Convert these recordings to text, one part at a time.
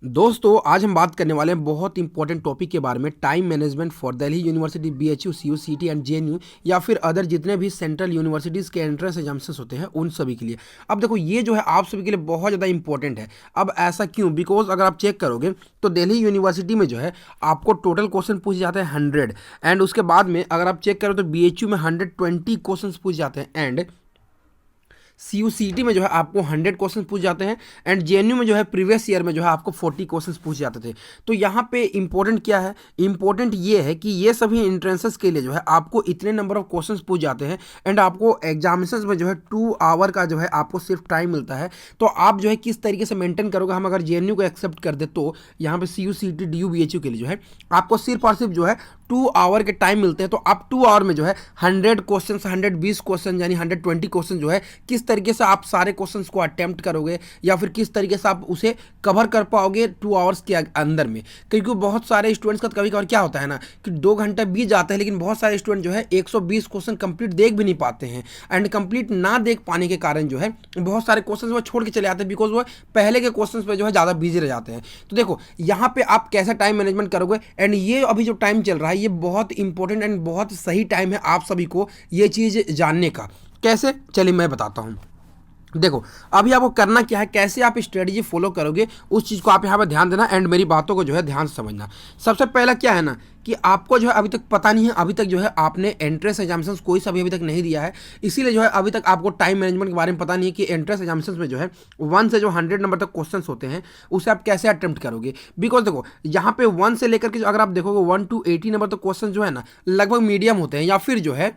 दोस्तों आज हम बात करने वाले हैं बहुत इंपॉर्टेंट टॉपिक के बारे में, time management for Delhi University, BHU, CU, CT and JNU या फिर अदर जितने भी सेंट्रल यूनिवर्सिटीज़ के एंट्रेंस एग्जाम्स होते हैं उन सभी के लिए। अब देखो ये जो है आप सभी के लिए बहुत ज़्यादा इंपॉर्टेंट है। अब ऐसा क्यों? बिकॉज अगर आप चेक करोगे तो दिल्ली यूनिवर्सिटी में जो है आपको टोटल क्वेश्चन पूछे जाते हैं 100 एंड उसके बाद में अगर आप चेक करो तो बीएचयू में 120 क्वेश्चन पूछे जाते हैं एंड CUCT में जो है आपको 100 क्वेश्चन पूछ जाते हैं एंड जेएनयू में जो है प्रीवियस ईयर में जो है आपको 40 क्वेश्चन पूछ जाते थे। तो यहाँ पे इंपॉर्टेंट क्या है? इंपॉर्टेंट ये है कि ये सभी इंट्रेंसेस के लिए जो है आपको इतने नंबर ऑफ क्वेश्चंस पूछ जाते हैं एंड आपको एग्जामिनेशंस में जो है 2 आवर का जो है आपको सिर्फ टाइम मिलता है। तो आप जो है किस तरीके से मेंटेन करोगे? हम अगर जेएनयू को एक्सेप्ट कर दे तो यहाँ पे CUCT DU BHU के लिए जो है आपको सिर्फ और सिर्फ जो है 2 आवर के टाइम मिलते हैं। तो आप 2 आवर में जो है 100 क्वेश्चन, 120 क्वेश्चन यानी 120 क्वेश्चन जो है किस तरीके से आप सारे क्वेश्चंस को अटेम्प्ट करोगे या फिर किस तरीके से आप उसे कवर कर पाओगे 2 आवर्स के अंदर में। क्योंकि बहुत सारे स्टूडेंट्स का कभी कभार क्या होता है ना कि 2 घंटे बीत जाते हैं लेकिन बहुत सारे स्टूडेंट जो है 120 क्वेश्चन कंप्लीट देख भी नहीं पाते हैं एंड कंप्लीट ना देख पाने के कारण जो है बहुत सारे क्वेश्चन वो छोड़ के चले जाते हैं बिकॉज वो पहले के क्वेश्चन पे जो है ज़्यादा बिजी रह जाते हैं। तो देखो यहाँ पे आप कैसा टाइम मैनेजमेंट करोगे एंड ये अभी जो टाइम चल रहा है ये बहुत इंपॉर्टेंट एंड बहुत सही टाइम है आप सभी को ये चीज़ जानने का। कैसे? चलिए मैं बताता हूँ। देखो अभी आपको करना क्या है, कैसे आप स्ट्रेटजी फॉलो करोगे उस चीज़ को आप यहाँ पर ध्यान देना एंड मेरी बातों को जो है ध्यान से समझना। सबसे पहला क्या है ना कि आपको जो है अभी तक पता नहीं है, अभी तक जो है आपने एंट्रेंस एग्जामिनेशंस कोई सा भी अभी तक नहीं दिया है, इसीलिए जो है अभी तक आपको टाइम मैनेजमेंट के बारे में पता नहीं है कि एंट्रेंस एग्जामिनेशंस में जो है 1 से जो 100 नंबर तक क्वेश्चन होते हैं उसे आप कैसे अटेम्प्ट करोगे। बिकॉज देखो यहाँ पे 1 से लेकर के अगर आप देखोगे 1 to 80 नंबर तक क्वेश्चन जो है ना लगभग मीडियम होते हैं या फिर जो है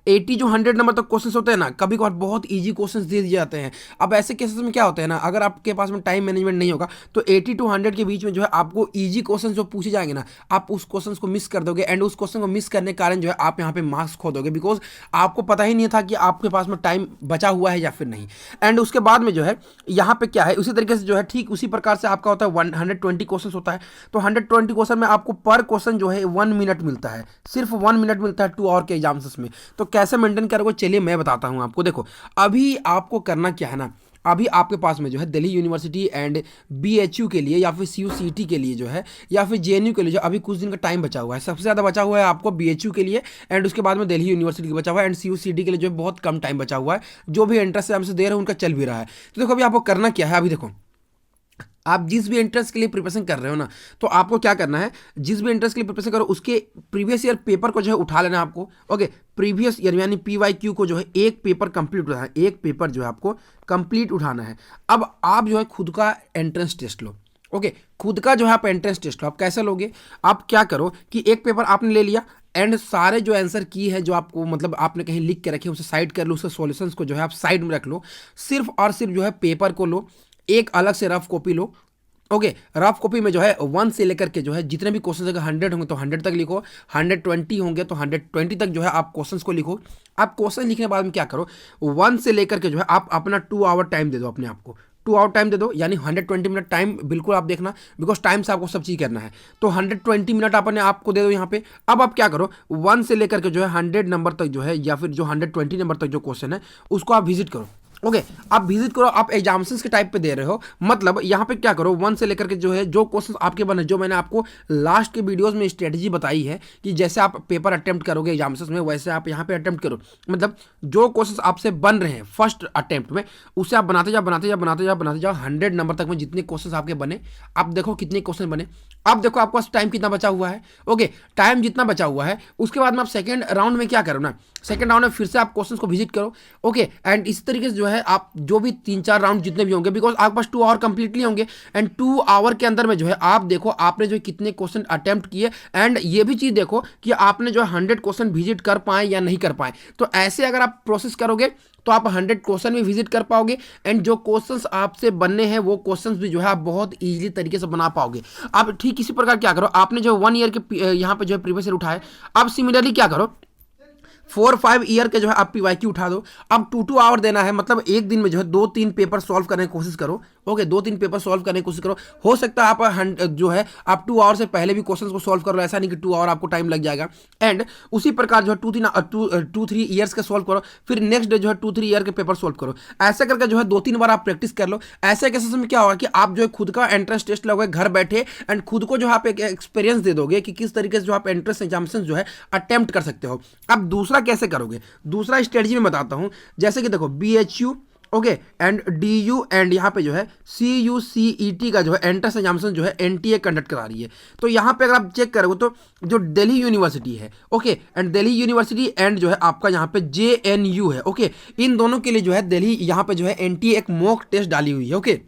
80 जो 100 नंबर तक क्वेश्चंस होते हैं ना कभी कभार बहुत इजी क्वेश्चंस दे दिए जाते हैं। अब ऐसे केसेस में क्या होता है ना, अगर आपके पास में टाइम मैनेजमेंट नहीं होगा तो 80 to 100 के बीच में जो है आपको इजी क्वेश्चंस जो पूछे जाएंगे ना आप उस क्वेश्चंस को मिस कर दोगे एंड उस क्वेश्चन को मिस करने के कारण जो है आप यहाँ पे मार्क्स खो दोगे बिकॉज आपको पता ही नहीं था कि आपके पास में टाइम बचा हुआ है या फिर नहीं। एंड उसके बाद में जो है यहाँ पे क्या है उसी तरीके से जो है ठीक उसी प्रकार से आपका होता है 120 क्वेश्चन होता है। तो 120 क्वेश्चन में आपको पर क्वेश्चन जो है 1 मिनट मिलता है, सिर्फ 1 मिनट मिलता है 2 आवर के एग्जाम्स में। तो कैसे मेंटेन करोगे चलिए मैं बताता हूं आपको। देखो अभी आपको करना क्या है ना, अभी आपके पास में जो है दिल्ली यूनिवर्सिटी एंड बीएचयू के लिए या फिर CUCT के लिए जो है या फिर जेएनयू के लिए जो अभी कुछ दिन का टाइम बचा हुआ है। सबसे ज़्यादा बचा हुआ है आपको बीएचयू के लिए एंड उसके बाद में दिल्ली यूनिवर्सिटी का बचा हुआ है एंड CUCT के लिए जो है बहुत कम टाइम बचा हुआ है। जो भी एंट्रेंस एग्जाम से दे रहे हैं उनका चल भी रहा है। तो देखो अभी आपको करना क्या है, अभी देखो आप जिस भी एंट्रेंस के लिए प्रिपरेशन कर रहे हो ना तो आपको क्या करना है, जिस भी एंट्रेंस के लिए प्रिपरेशन करो उसके प्रीवियस ईयर पेपर को जो है उठा लेना आपको। ओके, प्रीवियस ईयर यानी PYQ को जो है एक पेपर कंप्लीट उठाना है, एक पेपर जो है आपको कंप्लीट उठाना है। अब आप जो है खुद का एंट्रेंस टेस्ट लो। ओके, खुद का जो है आप एंट्रेंस टेस्ट लो। आप कैसे लोगे? आप क्या करो कि एक पेपर आपने ले लिया एंड सारे जो आंसर की है जो आपको मतलब आपने कहीं लिख के रखे उसे साइड कर लो, उसके सॉल्यूशंस को जो है आप साइड में रख लो। सिर्फ और सिर्फ जो है पेपर को लो, एक अलग से रफ कॉपी लो। ओके, रफ कॉपी में जो है 1 से लेकर के जो है जितने भी क्वेश्चन अगर 100 होंगे तो 100 तक लिखो, 120 होंगे तो 120 तक जो है आप क्वेश्चंस को लिखो। आप क्वेश्चन लिखने के बाद में क्या करो, 1 से लेकर के जो है आप अपना 2 आवर टाइम दे दो अपने आप को। 2 आवर टाइम दे दो यानी 120 मिनट टाइम बिल्कुल आप देखना बिकॉज टाइम से आपको सब चीज़ करना है। तो 120 मिनट अपने आप को दे दो यहाँ पे। अब आप क्या करो, 1 से लेकर के जो है 100 नंबर तक जो है या फिर जो 120 नंबर तक जो क्वेश्चन है उसको आप विजिट करो। ओके, आप विजिट करो, आप एग्जाम्स के टाइप पे दे रहे हो, मतलब यहाँ पे क्या करो 1 से लेकर के जो है जो क्वेश्चन आपके बने, जो मैंने आपको लास्ट के वीडियोस में स्ट्रेटजी बताई है कि जैसे आप पेपर अटेम्प्ट करोगे एग्जाम्स में वैसे आप यहाँ पे अटेम्प्ट करो। मतलब जो क्वेश्चन आपसे बन रहे हैं फर्स्ट अटेम्प्ट में उसे आप बनाते जाओ बनाते जाओ बनाते जाओ बनाते जाओ 100 नंबर तक में जितने क्वेश्चन आपके बने। आप देखो कितने क्वेश्चन बने, अब देखो आपके पास टाइम कितना बचा हुआ है। ओके, टाइम जितना बचा हुआ है उसके बाद में आप सेकेंड राउंड में क्या करो ना, सेकेंड राउंड में फिर से आप क्वेश्चन को विजिट करो। ओके, एंड इस तरीके से जो है आप जो भी 3-4 राउंड जितने भी होंगे बिकॉज आपके पास 2 आवर कंप्लीटली होंगे एंड 2 आवर के अंदर में जो है आप देखो आपने जो कितने क्वेश्चन अटेम्प्ट किए एंड ये भी चीज़ देखो कि आपने जो 100 क्वेश्चन विजिट कर पाए या नहीं कर पाए। तो ऐसे अगर आप प्रोसेस करोगे तो आप 100 क्वेश्चन भी विजिट कर पाओगे एंड जो क्वेश्चंस आपसे बनने हैं वो क्वेश्चंस भी जो है आप बहुत इजीली तरीके से बना पाओगे। आप ठीक इसी प्रकार क्या करो, आपने जो 1 ईयर के यहाँ पे जो है प्रीवियस ईयर उठाए, अब सिमिलरली क्या करो 4-5 ईयर के जो है आप PYQ उठा दो। अब 2-2 आवर देना है, मतलब एक दिन में जो है 2-3 पेपर सॉल्व करने की कोशिश करो। ओके 2-3 पेपर सॉल्व करने की कोशिश करो। हो सकता है आप जो है आप 2 आवर से पहले भी क्वेश्चंस को सॉल्व करो, ऐसा नहीं कि 2 आवर आपको टाइम लग जाएगा। एंड उसी प्रकार जो है 2-3 ईयर्स के सॉल्व करो, फिर नेक्स्ट डे जो है 2-3 ईयर के पेपर सॉल्व करो। ऐसे करके जो है 2-3 बार आप प्रैक्टिस कर लो। ऐसे केसेस में क्या होगा कि आप जो है खुद का एंट्रेंस टेस्ट लगोगे घर बैठे, एंड खुद को जो आप एक एक्सपीरियंस दे दोगे कि किस तरीके से जो आप एंट्रेंस एग्जामिनेशन जो है अटेम्प्ट कर सकते हो। अब दूसरा कैसे करोगे, दूसरा स्ट्रेटजी में बताता हूं। जैसे कि देखो BHU okay and DU and यहाँ पे जो है CUCET का जो है एंट्रेंस एग्जामिनेशन जो है NTA कंडक्ट करा रही है। तो यहाँ पे अगर आप चेक करोगे तो जो दिल्ली यूनिवर्सिटी है okay and Delhi university and जो है आपका यहाँ पे JNU है ओके, इन दोनों के लिए जो है दिल्ली यहाँ पे जो है NTA एक मॉक टेस्ट डाली हुई है ओके।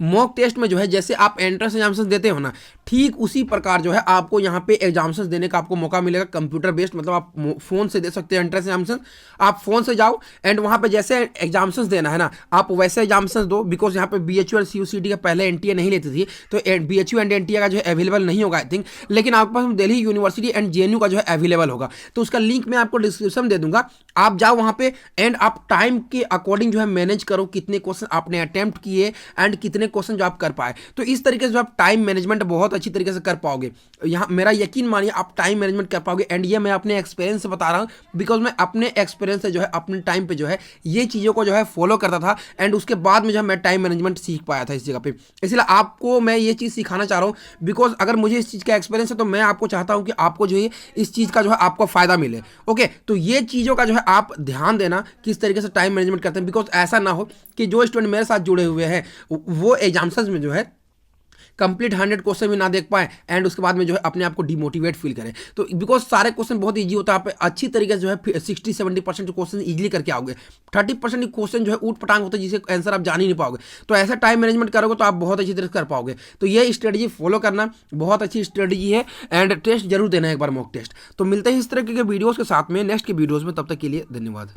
मॉक टेस्ट में जो है जैसे आप एंट्रेंस एग्जामिनेशन देते हो ना, ठीक उसी प्रकार जो है आपको यहाँ पे एग्जामिनेशन देने का आपको मौका मिलेगा कंप्यूटर बेस्ड, मतलब आप फोन से दे सकते हैं एंट्रेंस एग्जामिनेशन। आप फोन से जाओ एंड वहाँ पे जैसे एग्जामिनेशन देना है ना आप वैसे एग्जामिनेशन दो, बिकॉज यहाँ पे BHU और CUCET का पहले NTA नहीं लेती थी, तो BHU एंड NTA का जो है अवेलेबल नहीं होगा आई थिंक, लेकिन आपके पास दिल्ली यूनिवर्सिटी एंड JNU का जो है अवेलेबल होगा। तो उसका लिंक मैं आपको डिस्क्रिप्शन दे दूंगा, आप जाओ वहाँ पे एंड आप टाइम के अकॉर्डिंग जो है मैनेज करो कितने क्वेश्चन आपने अटेम्प्ट किए एंड कितने क्वेश्चन जो आप कर पाए। तो इस तरीके से जो आप टाइम मैनेजमेंट बहुत अच्छी तरीके से कर पाओगे। यहाँ मेरा यकीन मानिए आप टाइम मैनेजमेंट कर पाओगे, एंड ये मैं अपने एक्सपीरियंस से बता रहा हूँ, बिकॉज मैं अपने एक्सपीरियंस से जो है अपने टाइम पे जो है ये चीज़ों को जो है फॉलो करता था, एंड उसके बाद में जो है मैं टाइम मैनेजमेंट सीख पाया था इस जगह पे। इसलिए आपको मैं ये चीज़ सिखाना चाह रहा हूँ, बिकॉज अगर मुझे इस चीज़ का एक्सपीरियंस है तो मैं आपको चाहता हूँ कि आपको जो है इस चीज़ का जो है आपको फायदा मिले ओके। तो ये चीज़ों का जो है आप ध्यान देना किस तरीके से टाइम मैनेजमेंट करते हैं, बिकॉज ऐसा ना हो कि जो स्टूडेंट मेरे साथ जुड़े हुए हैं वो एग्जाम्स में जो है कंप्लीट 100 क्वेश्चन भी ना देख पाए एंड उसके बाद में जो है अपने आप को डिमोटिवेट फील करें। तो बिकॉज सारे क्वेश्चन बहुत इजी होता है, आप अच्छी तरीके से जो है 60-70% क्वेश्चन इजीली करके आओगे, 30% क्वेश्चन जो है ऊट पटांग होता है जिसे आंसर आप जान ही नहीं पाओगे। तो ऐसा टाइम मैनेजमेंट करोगे तो आप बहुत अच्छी तरह से कर पाओगे। तो ये स्ट्रेटजी फॉलो करना बहुत अच्छी स्ट्रेटजी है, एंड टेस्ट जरूर देना है एक बार मॉक टेस्ट। तो मिलते हैं इस तरह के वीडियोज़ के साथ में नेक्स्ट के वीडियोज़ में, तब तक के लिए धन्यवाद।